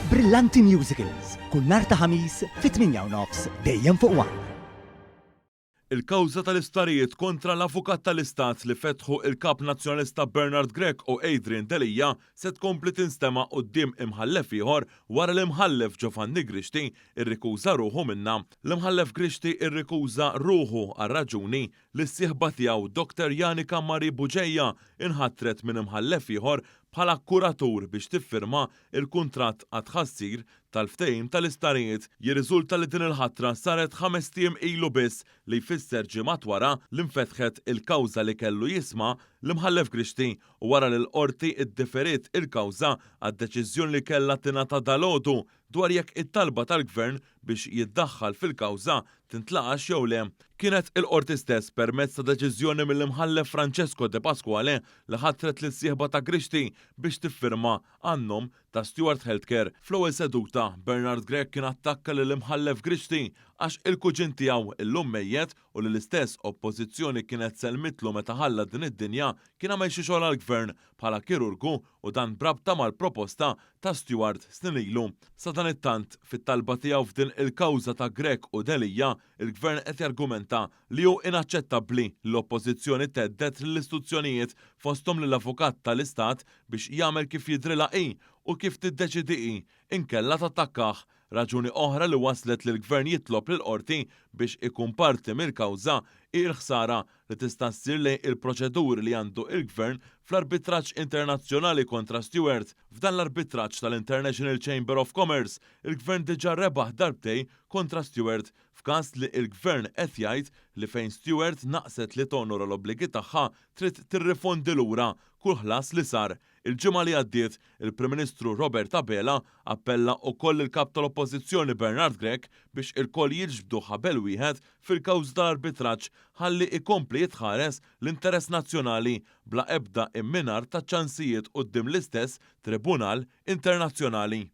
Brillanti Musicals, kull nhar ta' ħamis fit-8:30 dejjem fuq One. Il-kawża tal-istarijiet kontra l-avukat tal-Istat li fetħu il-kap nazzjonalista Bernard Grech u Adrian Delija se tkompli tinstema' quddiem imħallef ieħor wara l-imħallef Giovanni Grixti irrikuża ruħu minnha. L-imħallef Grixti irrikuża ruħu għar-raġuni li s-sieħba tiegħu Dr. Janika Mari Buġejja inħattret minn imħallef ieħor bħala kuratur biex tiffirma il-kuntratt għad ħassir tal-ftehim tal-istarijiet jirriżulta li din il-ħatra saret 5 tiem ilu biss li jfisser ġimgħat wara li nfetħet il-kawża li kellu jisma' l-imħallef Grixti u wara li l-qorti iddiferiet il-kawża għad-deċiżjoni li kellha tingħata dalgħodu dwar jekk it-talba tal-Gvern biex jiddaħħal fil-kawża tintlaqax jew le. Kienet il-qorti stess permezz ta' deċiżjoni mill-imħallef Francesco De Pasquale li ħattret lis sieħba ta' Grixti biex tiffirma għannom ta' Stewart Healthcare. Fl-ewwel seduta, Bernard Grech kien attakka lill-imħallef Grixti għax il-kuġin tiegħu illum mejjed u li l-istess oppożizzjoni kienet selmitlu meta ħalla din id-dinja kien għamel xi xogħol għall-Gvern bħala kirurgu u dan brabta mal-proposta ta' Stewart snin ilu. Sa dan it-tant fit-talba tiegħu f'din il-kawża ta' Grech u Delija, il-Gvern qed jargumenta li hu inaċċettabbli l-oppożizzjoni teddet lill-istituzzjonijiet fosthom lill-avukat tal-Istat biex jagħmel kif jidrilha hi u kif tiddeċidi hi inkella tattakkah. Raġuni oħra li waslet li l-Gvern jitlob lill-qorti biex ikun parti mill-kawża hi l-ħsara li tista' ssir lejn il-proċeduri li għandu il-Gvern fl-arbitraġġ internazzjonali kontra Stewart. F'dan l-arbitraġġ tal-International Chamber of Commerce, il-Gvern diġà rebaħ darbtej kontra Stewart f'każ li l-Gvern qed jgħid li fejn Stewart naqset li tonora l-obbligi tagħha trid tirrifondi lura kull ħlas li sar. Il-ġimgħa li għaddiet, il-Prim Ministru Robert Abela appella wkoll il-kap tal-Oppożizzjoni Bernard Grech biex il-koll jiġbdu ħabel wieħed fil-kawża tal-arbitraġġ ħalli ikompli jitħares l-interess nazzjonali bla ebda imminar ta' ċansijiet quddiem l-istess Tribunal Internazzjonali.